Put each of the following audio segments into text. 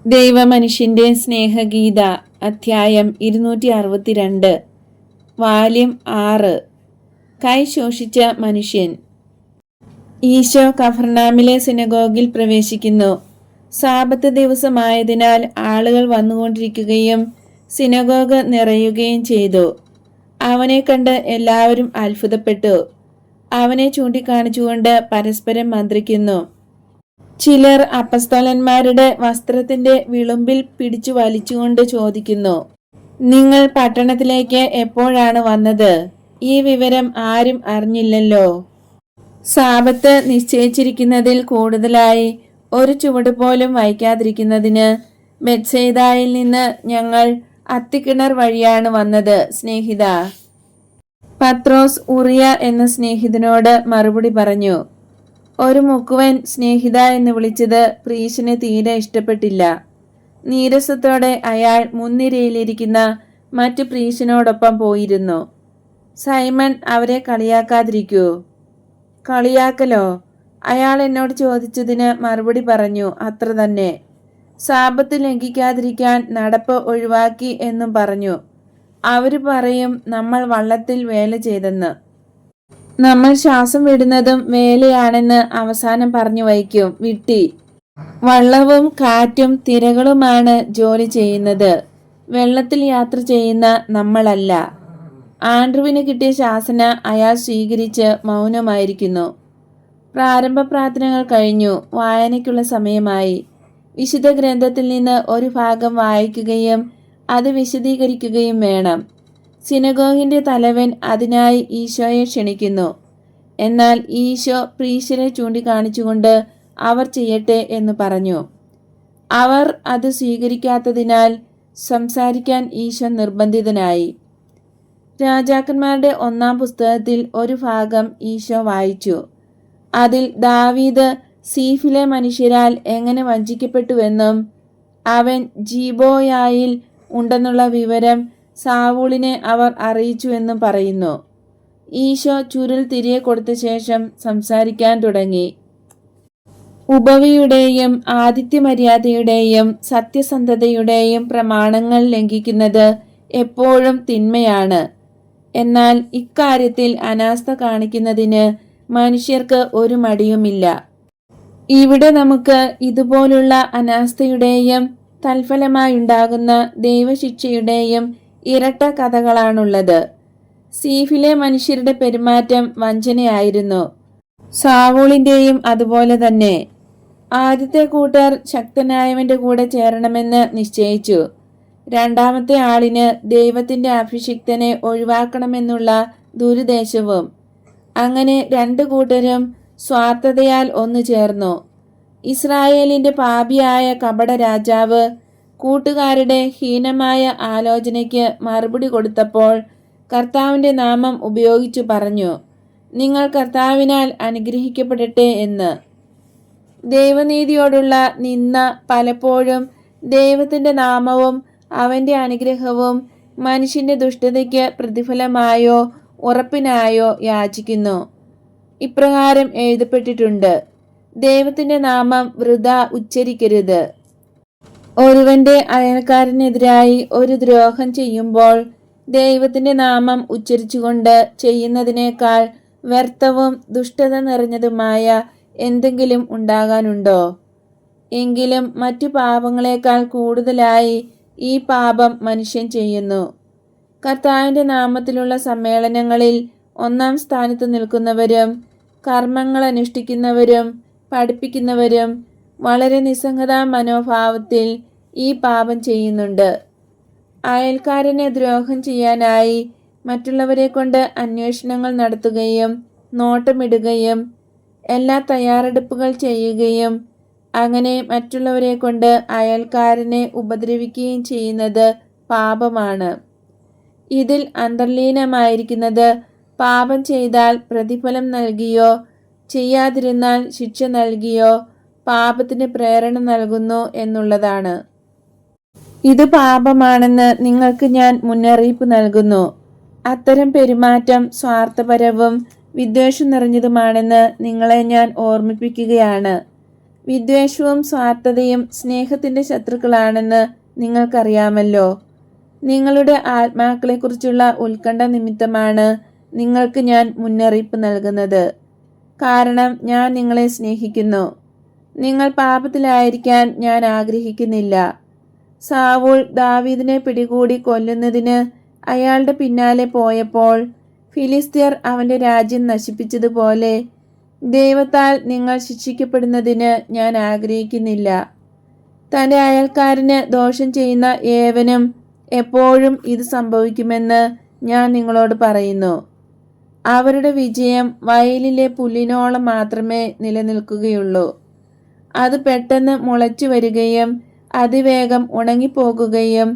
ദൈവമനുഷ്യന്റെ സ്നേഹഗീത അധ്യായം 262 വാല്യം 6 കൈ ശോഷിച്ച മനുഷ്യൻ. ഈശോ കഫർനാമിലെ സിനഗോഗിൽ പ്രവേശിക്കുന്നു. സാബത്ത് ദിവസമായതിനാൽ ആളുകൾ വന്നുകൊണ്ടിരിക്കുകയും സിനഗോഗ് നിറയുകയും ചെയ്തു. അവനെ കണ്ട് എല്ലാവരും അത്ഭുതപ്പെട്ടു. അവനെ ചൂണ്ടിക്കാണിച്ചുകൊണ്ട് പരസ്പരം മന്ത്രിക്കുന്നു. ചിലർ അപ്പസ്തോലന്മാരുടെ വസ്ത്രത്തിന്റെ വിളുമ്പിൽ പിടിച്ചു വലിച്ചുകൊണ്ട് ചോദിക്കുന്നു, നിങ്ങൾ പട്ടണത്തിലേക്ക് എപ്പോഴാണ് വന്നത്? ഈ വിവരം ആരും അറിഞ്ഞില്ലല്ലോ. സാബത്ത് നിശ്ചയിച്ചിരിക്കുന്നതിൽ കൂടുതലായി ഒരു ചുവട് പോലും വയ്ക്കാതിരിക്കുന്നതിന് ബെത്സയിദായിൽ നിന്ന് ഞങ്ങൾ അത്തിക്കിണർ വഴിയാണ് വന്നത് സ്നേഹിത. പത്രോസ് ഉറിയ എന്ന സ്നേഹിതനോട് മറുപടി പറഞ്ഞു. ഒരു മുക്കുവൻ സ്നേഹിത എന്ന് വിളിച്ചത് പ്രീശന് തീരെ ഇഷ്ടപ്പെട്ടില്ല. നീരസത്തോടെ അയാൾ മുൻനിരയിലിരിക്കുന്ന മറ്റു പ്രീശനോടൊപ്പം പോയിരുന്നു. സൈമൺ അവരെ കളിയാക്കാതിരിക്കൂ. കളിയാക്കലോ? അയാൾ എന്നോട് ചോദിച്ചതിന് മറുപടി പറഞ്ഞു, അത്ര തന്നെ. സാബത്ത് ലംഘിക്കാതിരിക്കാൻ നടപ്പ് ഒഴിവാക്കി എന്നും പറഞ്ഞു. അവര് പറയും നമ്മൾ വള്ളത്തിൽ വേല ചെയ്തെന്ന്. നമ്മൾ ശ്വാസം വിടുന്നതും വേലയാണെന്ന് അവസാനം പറഞ്ഞു വയ്ക്കും. വിട്ടി. വള്ളവും കാറ്റും തിരകളുമാണ് ജോലി ചെയ്യുന്നത്, വെള്ളത്തിൽ യാത്ര ചെയ്യുന്ന നമ്മളല്ല. ആൻഡ്രുവിന് കിട്ടിയ ശാസന അയാൾ സ്വീകരിച്ച് മൗനമായിരിക്കുന്നു. പ്രാരംഭ പ്രാർത്ഥനകൾ കഴിഞ്ഞു. വായനയ്ക്കുള്ള സമയമായി. വിശുദ്ധ ഗ്രന്ഥത്തിൽ നിന്ന് ഒരു ഭാഗം വായിക്കുകയും അത് വിശദീകരിക്കുകയും വേണം. സിനഗോഗിന്റെ തലവൻ അതിനായി ഈശോയെ ക്ഷണിക്കുന്നു. എന്നാൽ ഈശോ പ്രീശരെ ചൂണ്ടിക്കാണിച്ചുകൊണ്ട് അവർ ചെയ്യട്ടെ എന്ന് പറഞ്ഞു. അവർ അത് സ്വീകരിക്കാത്തതിനാൽ സംസാരിക്കാൻ ഈശോ നിർബന്ധിതനായി. രാജാക്കന്മാരുടെ 1-ാം പുസ്തകത്തിൽ ഒരു ഭാഗം ഈശോ വായിച്ചു. അതിൽ ദാവീദ് സീഫിലെ മനുഷ്യരാൽ എങ്ങനെ വഞ്ചിക്കപ്പെട്ടുവെന്നും അവൻ ജീബോയായിൽ ഉണ്ടെന്നുള്ള വിവരം സാവൂളിനെ അവർ അറിയിച്ചു എന്നും പറയുന്നു. ഈശോ ചുരുൾ തിരികെ കൊടുത്ത ശേഷം സംസാരിക്കാൻ തുടങ്ങി. ഉപവിയുടെയും ആതിഥ്യമര്യാദയുടെയും സത്യസന്ധതയുടെയും പ്രമാണങ്ങൾ ലംഘിക്കുന്നത് എപ്പോഴും തിന്മയാണ്. എന്നാൽ ഇക്കാര്യത്തിൽ അനാസ്ഥ കാണിക്കുന്നതിന് മനുഷ്യർക്ക് ഒരു മടിയുമില്ല. ഇവിടെ നമുക്ക് ഇതുപോലുള്ള അനാസ്ഥയുടെയും തൽഫലമായുണ്ടാകുന്ന ദൈവശിക്ഷയുടെയും ഇരട്ട കഥകളാണുള്ളത്. സീഫിലെ മനുഷ്യരുടെ പെരുമാറ്റം വഞ്ചനയായിരുന്നു. സാവൂളിന്റെയും അതുപോലെ തന്നെ. ആദ്യത്തെ കൂട്ടർ ശക്തനായവന്റെ കൂടെ ചേരണമെന്ന് നിശ്ചയിച്ചു. രണ്ടാമത്തെ ആളിന് ദൈവത്തിന്റെ അഭിഷിക്തനെ ഒഴിവാക്കണമെന്നുള്ള ദുരുദ്ദേശവും. അങ്ങനെ 2 കൂട്ടരും സ്വാർത്ഥതയാൽ ഒന്നു ചേർന്നു. ഇസ്രായേലിന്റെ പാപിയായ കപട രാജാവ് കൂട്ടുകാരുടെ ഹീനമായ ആലോചനയ്ക്ക് മറുപടി കൊടുത്തപ്പോൾ കർത്താവിന്റെ നാമം ഉപയോഗിച്ചു പറഞ്ഞു, നിങ്ങൾ കർത്താവിനാൽ അനുഗ്രഹിക്കപ്പെടട്ടെ എന്ന്. ദൈവനീതിയോടുള്ള നിന്ന പലപ്പോഴും ദൈവത്തിന്റെ നാമവും അവന്റെ അനുഗ്രഹവും മനുഷ്യന്റെ ദുഷ്ടതയ്ക്ക് പ്രതിഫലമായോ ഉറപ്പിനായോ യാചിക്കുന്നു. ഇപ്രകാരം എഴുതപ്പെട്ടിട്ടുണ്ട്, ദൈവത്തിന്റെ നാമം വൃഥാ ഉച്ചരിക്കരുത്. ഒരുവന്റെ അയൽക്കാരനെതിരായി ഒരു ദ്രോഹം ചെയ്യുമ്പോൾ ദൈവത്തിന്റെ നാമം ഉച്ചരിച്ചുകൊണ്ട് ചെയ്യുന്നതിനേക്കാൾ വ്യർത്ഥവും ദുഷ്ടത നിറഞ്ഞതുമായ എന്തെങ്കിലും ഉണ്ടാകാനുണ്ടോ? എങ്കിലും മറ്റു പാപങ്ങളെക്കാൾ കൂടുതലായി ഈ പാപം മനുഷ്യൻ ചെയ്യുന്നു. കർത്താവിന്റെ നാമത്തിലുള്ള സമ്മേളനങ്ങളിൽ 1-ാം സ്ഥാനത്ത് നിൽക്കുന്നവരും കർമ്മങ്ങൾ അനുഷ്ഠിക്കുന്നവരും പഠിപ്പിക്കുന്നവരും വളരെ നിസ്സംഗതാ മനോഭാവത്തിൽ ഈ പാപം ചെയ്യുന്നുണ്ട്. അയൽക്കാരനെ ദ്രോഹം ചെയ്യാനായി മറ്റുള്ളവരെ കൊണ്ട് അന്വേഷണങ്ങൾ നടത്തുകയും നോട്ടമിടുകയും എല്ലാ തയ്യാറെടുപ്പുകൾ ചെയ്യുകയും അങ്ങനെ മറ്റുള്ളവരെ കൊണ്ട് അയൽക്കാരനെ ഉപദ്രവിക്കുകയും ചെയ്യുന്നത് പാപമാണ്. ഇതിൽ അന്തർലീനമായിരിക്കുന്നത് പാപം ചെയ്താൽ പ്രതിഫലം നൽകിയോ ചെയ്യാതിരുന്നാൽ ശിക്ഷ നൽകിയോ പാപത്തിന് പ്രേരണ നൽകുന്നു എന്നുള്ളതാണ്. ഇത് പാപമാണെന്ന് നിങ്ങൾക്ക് ഞാൻ മുന്നറിയിപ്പ് നൽകുന്നു. അത്തരം പെരുമാറ്റം സ്വാർത്ഥപരവും വിദ്വേഷം നിറഞ്ഞതുമാണെന്ന് നിങ്ങളെ ഞാൻ ഓർമ്മിപ്പിക്കുകയാണ്. വിദ്വേഷവും സ്വാർത്ഥതയും സ്നേഹത്തിൻ്റെ ശത്രുക്കളാണെന്ന് നിങ്ങൾക്കറിയാമല്ലോ. നിങ്ങളുടെ ആത്മാക്കളെക്കുറിച്ചുള്ള ഉത്കണ്ഠ നിമിത്തമാണ് നിങ്ങൾക്ക് ഞാൻ മുന്നറിയിപ്പ് നൽകുന്നത്. കാരണം ഞാൻ നിങ്ങളെ സ്നേഹിക്കുന്നു. നിങ്ങൾ പാപത്തിലായിരിക്കാൻ ഞാൻ ആഗ്രഹിക്കുന്നില്ല. സാവൂൾ ദാവീദിനെ പിടികൂടി കൊല്ലുന്നതിന് അയാളുടെ പിന്നാലെ പോയപ്പോൾ ഫിലിസ്ത്യർ അവൻ്റെ രാജ്യം നശിപ്പിച്ചതുപോലെ ദൈവത്താൽ നിങ്ങൾ ശിക്ഷിക്കപ്പെടുന്നതിന് ഞാൻ ആഗ്രഹിക്കുന്നില്ല. തൻ്റെ അയൽക്കാരന് ദോഷം ചെയ്യുന്ന ഏവനും എപ്പോഴും ഇത് സംഭവിക്കുമെന്ന് ഞാൻ നിങ്ങളോട് പറയുന്നു. അവരുടെ വിജയം വയലിലെ പുല്ലിനോളം മാത്രമേ നിലനിൽക്കുകയുള്ളൂ. അത് പെട്ടെന്ന് മുളച്ചു വരികയും അതിവേഗം ഉണങ്ങിപ്പോകുകയും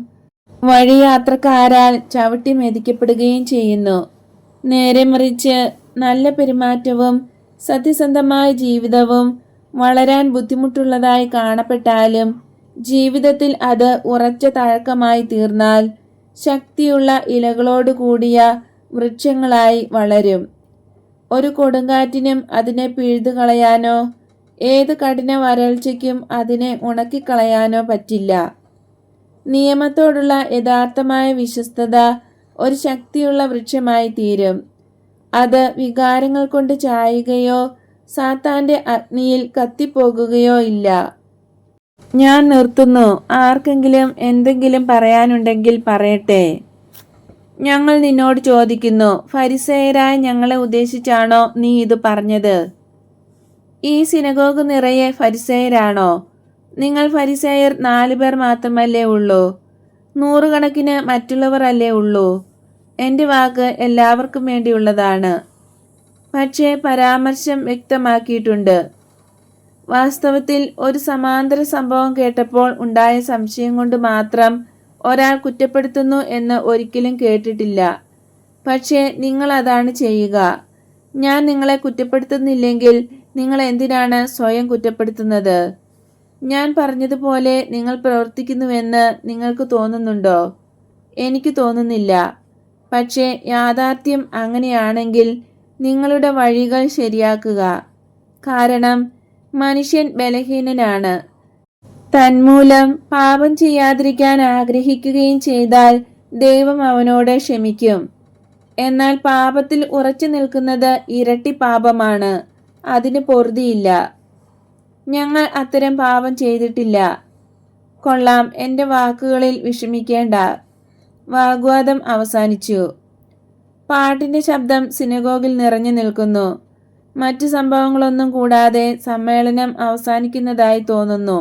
വഴിയാത്രക്കാരാൽ ചവിട്ടി മെതിക്കപ്പെടുകയും ചെയ്യുന്നു. നേരെ മറിച്ച് നല്ല പെരുമാറ്റവും സത്യസന്ധമായ ജീവിതവും വളരാൻ ബുദ്ധിമുട്ടുള്ളതായി കാണപ്പെട്ടാലും ജീവിതത്തിൽ അത് ഉറച്ച തഴക്കമായി തീർന്നാൽ ശക്തിയുള്ള ഇലകളോട് കൂടിയ വൃക്ഷങ്ങളായി വളരും. ഒരു കൊടുങ്കാറ്റിനും അതിനെ പിഴുതു കളയാനോ ഏത് കഠിന വരൾച്ചയ്ക്കും അതിനെ ഉണക്കിക്കളയാനോ പറ്റില്ല. നിയമത്തോടുള്ള യഥാർത്ഥമായ വിശ്വസ്തത ഒരു ശക്തിയുള്ള വൃക്ഷമായി തീരും. അത് വികാരങ്ങൾ കൊണ്ട് ചായുകയോ സാത്താന്റെ അഗ്നിയിൽ കത്തിപ്പോകുകയോ ഇല്ല. ഞാൻ നിർത്തുന്നു. ആർക്കെങ്കിലും എന്തെങ്കിലും പറയാനുണ്ടെങ്കിൽ പറയട്ടെ. ഞങ്ങൾ നിന്നോട് ചോദിക്കുന്നു, ഫരിസേയരായ ഞങ്ങളെ ഉദ്ദേശിച്ചാണോ നീ ഇത് പറഞ്ഞത്? ഈ സിനഗോഗ് നിറയെ ഫരിസേയരാണോ? നിങ്ങൾ ഫരിസേയർ 4 പേർ മാത്രമല്ലേ ഉള്ളൂ? 100 കണക്കിന് മറ്റുള്ളവർ അല്ലേ ഉള്ളൂ? എൻ്റെ വാക്ക് എല്ലാവർക്കും വേണ്ടിയുള്ളതാണ്. പക്ഷേ പരാമർശം വ്യക്തമാക്കിയിട്ടുണ്ട്. വാസ്തവത്തിൽ ഒരു സമാന്തര സംഭവം കേട്ടപ്പോൾ ഉണ്ടായ സംശയം കൊണ്ട് മാത്രം ഒരാൾ കുറ്റപ്പെടുത്തുന്നു എന്ന് ഒരിക്കലും കേട്ടിട്ടില്ല. പക്ഷേ നിങ്ങൾ അതാണ് ചെയ്യുക. ഞാൻ നിങ്ങളെ കുറ്റപ്പെടുത്തുന്നില്ലെങ്കിൽ നിങ്ങൾ എന്തിനാണ് സ്വയം കുറ്റപ്പെടുത്തുന്നത്? ഞാൻ പറഞ്ഞതുപോലെ നിങ്ങൾ പ്രവർത്തിക്കുന്നുവെന്ന് നിങ്ങൾക്ക് തോന്നുന്നുണ്ടോ? എനിക്ക് തോന്നുന്നില്ല. പക്ഷേ യാഥാർത്ഥ്യം അങ്ങനെയാണെങ്കിൽ നിങ്ങളുടെ വഴികൾ ശരിയാക്കുക. കാരണം മനുഷ്യൻ ബലഹീനനാണ്. തന്മൂലം പാപം ചെയ്യാതിരിക്കാൻ ആഗ്രഹിക്കുകയും ചെയ്താൽ ദൈവം അവനോട് ക്ഷമിക്കും. എന്നാൽ പാപത്തിൽ ഉറച്ചു നിൽക്കുന്നത് ഇരട്ടി പാപമാണ്. അതിന് പൊറുതിയില്ല. ഞങ്ങൾ അത്തരം പാപം ചെയ്തിട്ടില്ല. കൊള്ളാം, എൻ്റെ വാക്കുകളിൽ വിഷമിക്കേണ്ട. വാഗ്വാദം അവസാനിച്ചു. പാട്ടിൻ്റെ ശബ്ദം സിനഗോഗിൽ നിറഞ്ഞു നിൽക്കുന്നു. മറ്റു സംഭവങ്ങളൊന്നും കൂടാതെ സമ്മേളനം അവസാനിക്കുന്നതായി തോന്നുന്നു.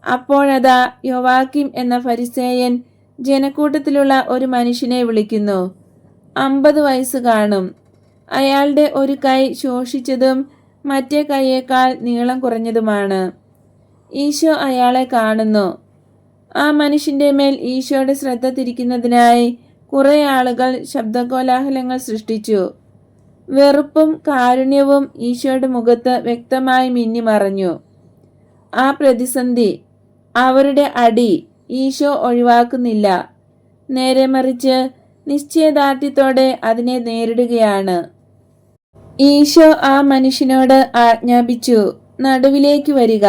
അപ്പോഴതാ യോവാക്കിം എന്ന ഫരിസേയൻ ജനക്കൂട്ടത്തിലുള്ള ഒരു മനുഷ്യനെ വിളിക്കുന്നു. 50 വയസ്സ് കാണും. അയാളുടെ ഒരു കൈ ശോഷിച്ചതും മറ്റേ കൈയേക്കാൾ നീളം കുറഞ്ഞതുമാണ്. ഈശോ അയാളെ കാണുന്നു. ആ മനുഷ്യന്റെ മേൽ ഈശോയുടെ ശ്രദ്ധ തിരിക്കുന്നതിനായി കുറെ ആളുകൾ ശബ്ദകോലാഹലങ്ങൾ സൃഷ്ടിച്ചു. വെറുപ്പും കാരുണ്യവും ഈശോയുടെ മുഖത്ത് വ്യക്തമായി മിന്നിമറഞ്ഞു. ആ പ്രതിസന്ധി, അവരുടെ അടി ഈശോ ഒഴിവാക്കുന്നില്ല. നേരെ മറിച്ച് നിശ്ചയദാർഢ്യത്തോടെ അതിനെ നേരിടുകയാണ്. ഈശോ ആ മനുഷ്യനോട് ആജ്ഞാപിച്ചു, നടുവിലേക്ക് വരിക.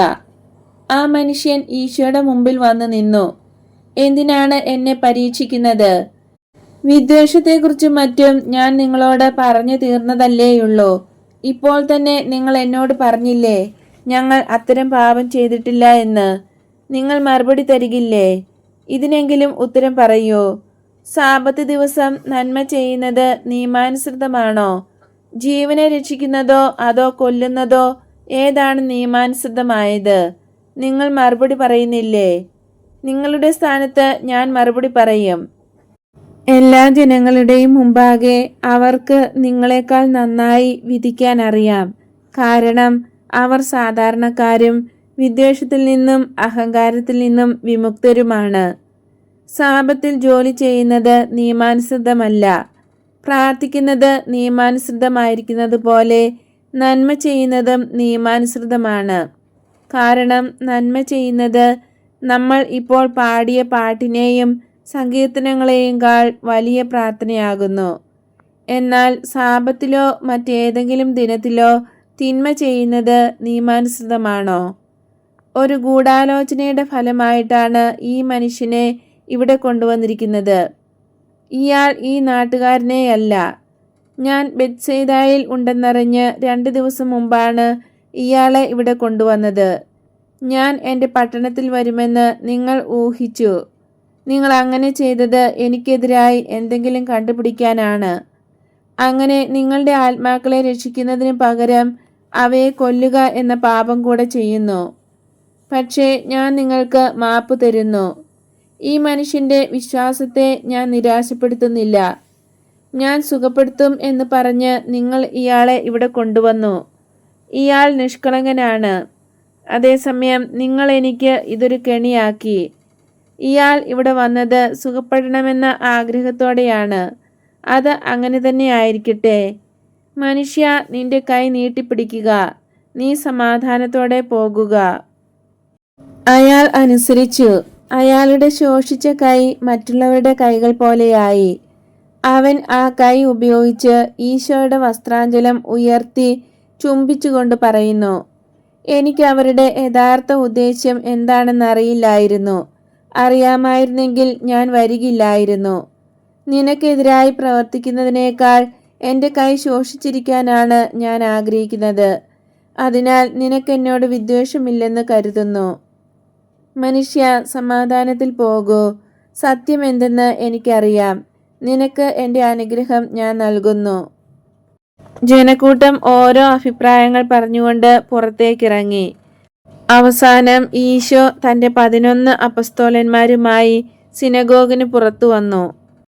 ആ മനുഷ്യൻ ഈശോയുടെ മുമ്പിൽ വന്നു നിന്നു. എന്തിനാണ് എന്നെ പരീക്ഷിക്കുന്നത്? വിദ്വേഷത്തെക്കുറിച്ചും മറ്റും ഞാൻ നിങ്ങളോട് പറഞ്ഞു തീർന്നതല്ലേയുള്ളൂ. ഇപ്പോൾ തന്നെ നിങ്ങൾ എന്നോട് പറഞ്ഞില്ലേ, ഞങ്ങൾ അത്തരം പാപം ചെയ്തിട്ടില്ല എന്ന്. നിങ്ങൾ മറുപടി തരികില്ലേ? ഇതിനെങ്കിലും ഉത്തരം പറയൂ. സാബത്ത് ദിവസം നന്മ ചെയ്യുന്നത് നിയമാനുസൃതമാണോ? ജീവനെ രക്ഷിക്കുന്നതോ അതോ കൊല്ലുന്നതോ ഏതാണ് നിയമാനുസൃതമായത്? നിങ്ങൾ മറുപടി പറയുന്നില്ലേ? നിങ്ങളുടെ സ്ഥാനത്ത് ഞാൻ മറുപടി പറയും. എല്ലാ ജനങ്ങളുടെയും മുമ്പാകെ അവർക്ക് നിങ്ങളെക്കാൾ നന്നായി വിധിക്കാൻ അറിയാം. കാരണം അവർ സാധാരണക്കാരും വിദ്വേഷത്തിൽ നിന്നും അഹങ്കാരത്തിൽ നിന്നും വിമുക്തരുമാണ്. സാബത്തിൽ ജോലി ചെയ്യുന്നത് നിയമാനുസൃതമല്ല. പ്രാർത്ഥിക്കുന്നത് നിയമാനുസൃതമായിരിക്കുന്നത് പോലെ നന്മ ചെയ്യുന്നതും നിയമാനുസൃതമാണ്. കാരണം നന്മ ചെയ്യുന്നത് നമ്മൾ ഇപ്പോൾ പാടിയ പാട്ടിനെയും സങ്കീർത്തനങ്ങളെയും കാൾ വലിയ പ്രാർത്ഥനയാകുന്നു. എന്നാൽ സാബത്തിലോ മറ്റേതെങ്കിലും ദിനത്തിലോ തിന്മ ചെയ്യുന്നത് നിയമാനുസൃതമാണോ? ഒരു ഗൂഢാലോചനയുടെ ഫലമായിട്ടാണ് ഈ മനുഷ്യനെ ഇവിടെ കൊണ്ടുവന്നിരിക്കുന്നത്. ഇയാൾ ഈ നാട്ടുകാരനെയല്ല. ഞാൻ ബെത്സയിദായിൽ ഉണ്ടെന്നറിഞ്ഞ് 2 ദിവസം മുമ്പാണ് ഇയാളെ ഇവിടെ കൊണ്ടുവന്നത്. ഞാൻ എൻ്റെ പട്ടണത്തിൽ വരുമെന്ന് നിങ്ങൾ ഊഹിച്ചു. നിങ്ങൾ അങ്ങനെ ചെയ്തത് എനിക്കെതിരായി എന്തെങ്കിലും കണ്ടുപിടിക്കാനാണ്. അങ്ങനെ നിങ്ങളുടെ ആത്മാക്കളെ രക്ഷിക്കുന്നതിന് പകരം അവയെ കൊല്ലുക എന്ന പാപം കൂടെ ചെയ്യുന്നു. പക്ഷേ ഞാൻ നിങ്ങൾക്ക് മാപ്പ് തരുന്നു. ഈ മനുഷ്യൻ്റെ വിശ്വാസത്തെ ഞാൻ നിരാശപ്പെടുത്തുന്നില്ല. ഞാൻ സുഖപ്പെടുത്തും എന്ന് പറഞ്ഞ് നിങ്ങൾ ഇയാളെ ഇവിടെ കൊണ്ടുവന്നു. ഇയാൾ നിഷ്കളങ്കനാണ്. അതേസമയം നിങ്ങൾ എനിക്ക് ഇതൊരു കെണിയാക്കി. ഇയാൾ ഇവിടെ വന്നത് സുഖപ്പെടണമെന്ന ആഗ്രഹത്തോടെയാണ്. അത് അങ്ങനെ തന്നെ ആയിരിക്കട്ടെ. മനുഷ്യ, നിന്റെ കൈ നീട്ടിപ്പിടിക്കുക. നീ സമാധാനത്തോടെ പോകുക. അയാൾ അനുസരിച്ചു. അയാളുടെ ശോഷിച്ച കൈ മറ്റുള്ളവരുടെ കൈകൾ പോലെയായി. അവൻ ആ കൈ ഉപയോഗിച്ച് ഈശോയുടെ വസ്ത്രാഞ്ചലം ഉയർത്തി ചുംബിച്ചുകൊണ്ട് പറയുന്നു, എനിക്ക് അവരുടെ യഥാർത്ഥ ഉദ്ദേശ്യം എന്താണെന്നറിയില്ലായിരുന്നു. അറിയാമായിരുന്നെങ്കിൽ ഞാൻ വരികില്ലായിരുന്നു. നിനക്കെതിരായി പ്രവർത്തിക്കുന്നതിനേക്കാൾ എൻ്റെ കൈ ശോഷിച്ചിരിക്കാനാണ് ഞാൻ ആഗ്രഹിക്കുന്നത്. അതിനാൽ നിനക്കെന്നോട് വിദ്വേഷമില്ലെന്ന് കരുതുന്നു. മനുഷ്യ, സമാധാനത്തിൽ പോകൂ. സത്യം എന്തെന്ന് എനിക്കറിയാം. നിനക്ക് എൻ്റെ അനുഗ്രഹം ഞാൻ നൽകുന്നു. ജനക്കൂട്ടം ഓരോ അഭിപ്രായങ്ങൾ പറഞ്ഞുകൊണ്ട് പുറത്തേക്കിറങ്ങി. അവസാനം ഈശോ തൻ്റെ 11 അപ്പസ്തോലന്മാരുമായി സിനഗോഗിന് പുറത്തു വന്നു.